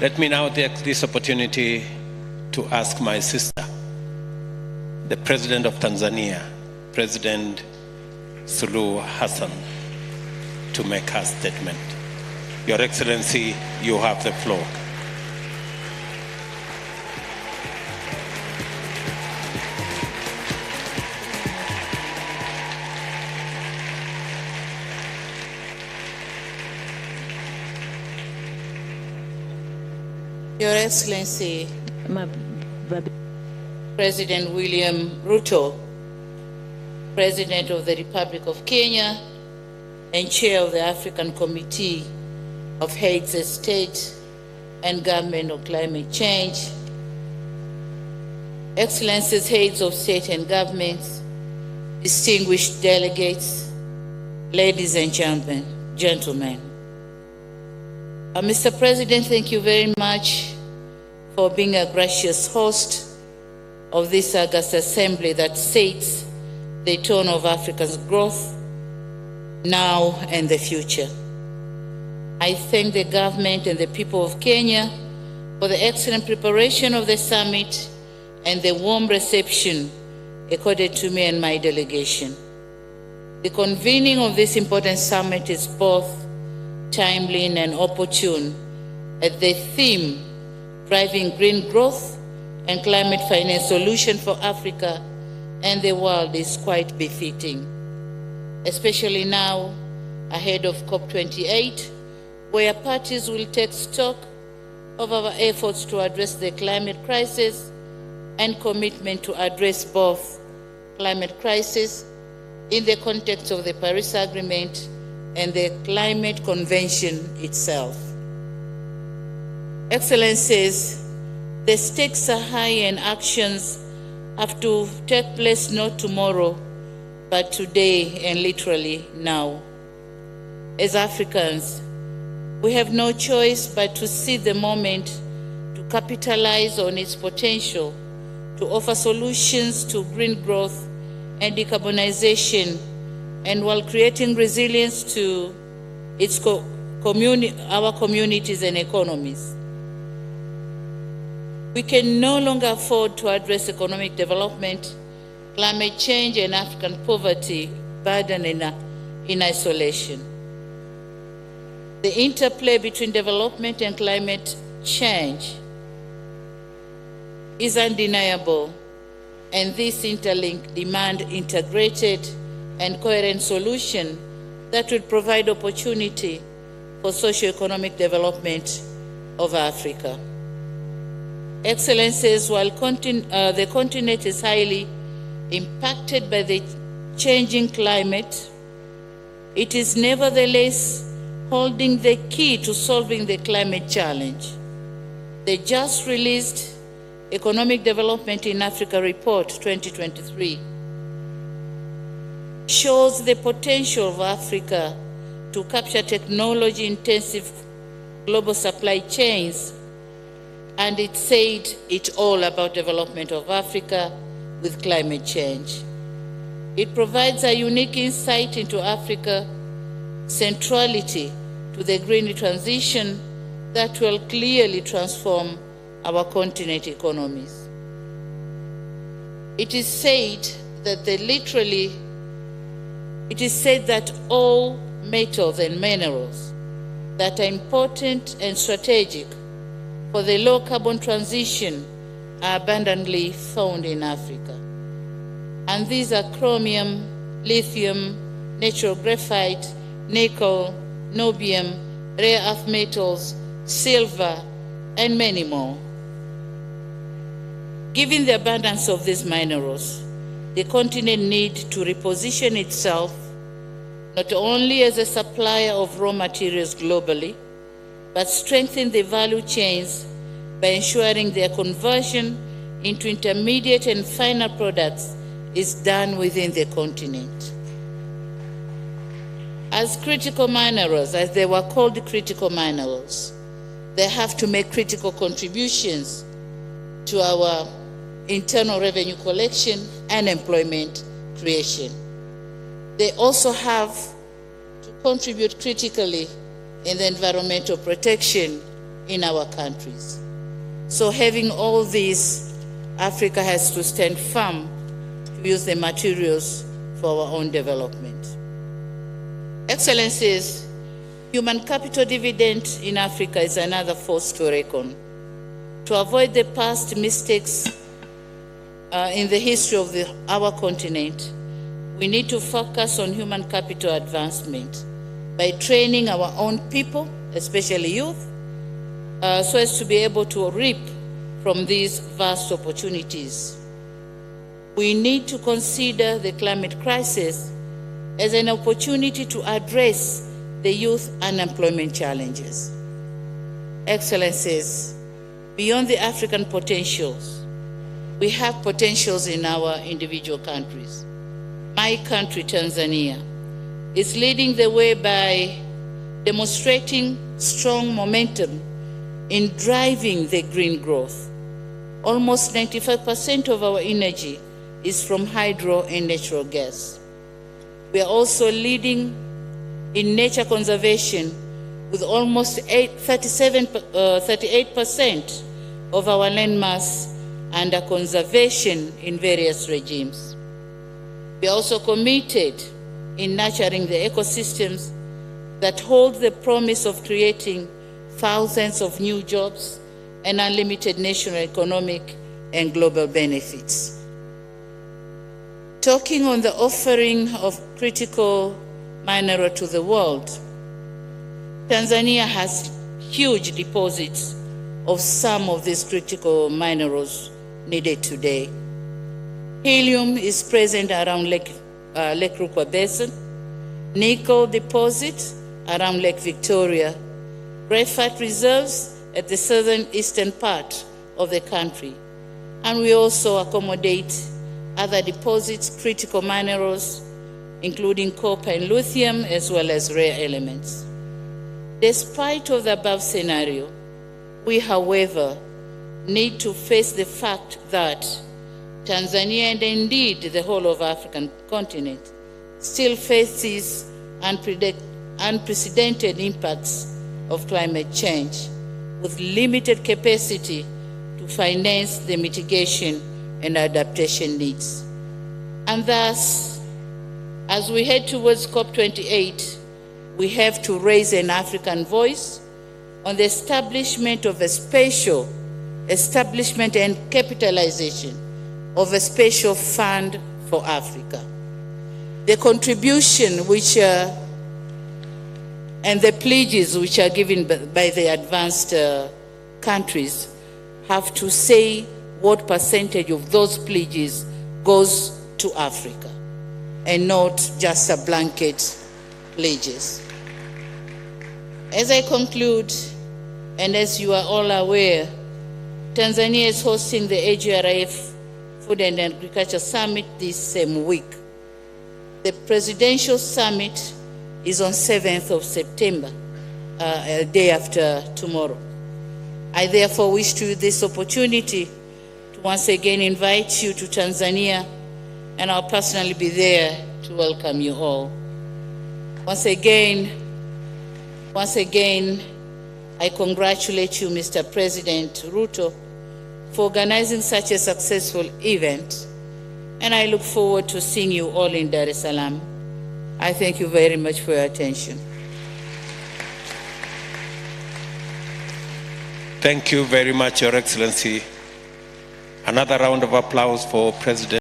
Let me now take this opportunity to ask my sister, the President of Tanzania, President Suluhu Hassan, to make her statement. Your Excellency, you have the floor. Your Excellency, President William Ruto, President of the Republic of Kenya and Chair of the African Committee of Heads of State and Government on Climate Change, Excellencies, Heads of State and Governments, distinguished delegates, ladies and gentlemen. Mr. President, thank you very much for being a gracious host of this August Assembly that sets the tone of Africa's growth now and the future. I thank the government and the people of Kenya for the excellent preparation of the summit and the warm reception accorded to me and my delegation. The convening of this important summit is both timely and opportune, as the theme, driving green growth and climate finance solution for Africa and the world, is quite befitting, especially now ahead of COP28, where parties will take stock of our efforts to address the climate crisis and commitment to address both climate crisis in the context of the Paris Agreement and the Climate Convention itself. Excellencies, the stakes are high and actions have to take place not tomorrow, but today and literally now. As Africans, we have no choice but to seize the moment to capitalize on its potential to offer solutions to green growth and decarbonization, and while creating resilience to its our communities and economies. We can no longer afford to address economic development, climate change, and African poverty burden in isolation. The interplay between development and climate change is undeniable, and this interlink demand integrated and coherent solution that would provide opportunity for socio-economic development of Africa. Excellencies, while the continent is highly impacted by the changing climate, it is nevertheless holding the key to solving the climate challenge. The just released Economic Development in Africa Report 2023 shows the potential of Africa to capture technology-intensive global supply chains, and it said it all about development of Africa with climate change. It provides a unique insight into Africa's centrality to the green transition that will clearly transform our continent economies. It is said that all metals and minerals that are important and strategic for the low carbon transition are abundantly found in Africa. And these are chromium, lithium, natural graphite, nickel, niobium, rare earth metals, silver, and many more. Given the abundance of these minerals, the continent needs to reposition itself not only as a supplier of raw materials globally, but strengthen the value chains by ensuring their conversion into intermediate and final products is done within the continent. As critical minerals, as they were called critical minerals, they have to make critical contributions to our internal revenue collection and employment creation. They also have to contribute critically in the environmental protection in our countries. So having all this, Africa has to stand firm to use the materials for our own development. Excellencies, human capital dividend in Africa is another force to reckon. To avoid the past mistakes in the history of our continent, we need to focus on human capital advancement by training our own people, especially youth, so as to be able to reap from these vast opportunities. We need to consider the climate crisis as an opportunity to address the youth unemployment challenges. Excellencies, beyond the African potentials, we have potentials in our individual countries. My country, Tanzania, is leading the way by demonstrating strong momentum in driving the green growth. Almost 95% of our energy is from hydro and natural gas. We are also leading in nature conservation with almost 38% of our landmass under conservation in various regimes. We are also committed in nurturing the ecosystems that hold the promise of creating thousands of new jobs and unlimited national economic and global benefits. Talking on the offering of critical mineral to the world, Tanzania has huge deposits of some of these critical minerals needed today. Helium is present around Lake Rukwa Basin, nickel deposit around Lake Victoria, graphite reserves at the southern eastern part of the country, and we also accommodate other deposits, critical minerals, including copper and lithium, as well as rare elements. Despite of the above scenario, we, however, need to face the fact that Tanzania, and indeed the whole of African continent, still faces unprecedented impacts of climate change, with limited capacity to finance the mitigation and adaptation needs. And thus, as we head towards COP28, we have to raise an African voice on the establishment and capitalization of a special fund for Africa. The contribution and the pledges which are given by the advanced countries have to say what percentage of those pledges goes to Africa, and not just a blanket pledges. As I conclude, and as you are all aware, Tanzania is hosting the AGRIF Food and Agriculture Summit this same week. The Presidential Summit is on 7th of September, a day after tomorrow. I therefore wish to use this opportunity to once again invite you to Tanzania, and I'll personally be there to welcome you all. Once again, I congratulate you, Mr. President Ruto, for organizing such a successful event, and I look forward to seeing you all in Dar es Salaam. I thank you very much for your attention. Thank you very much, Your Excellency. Another round of applause for President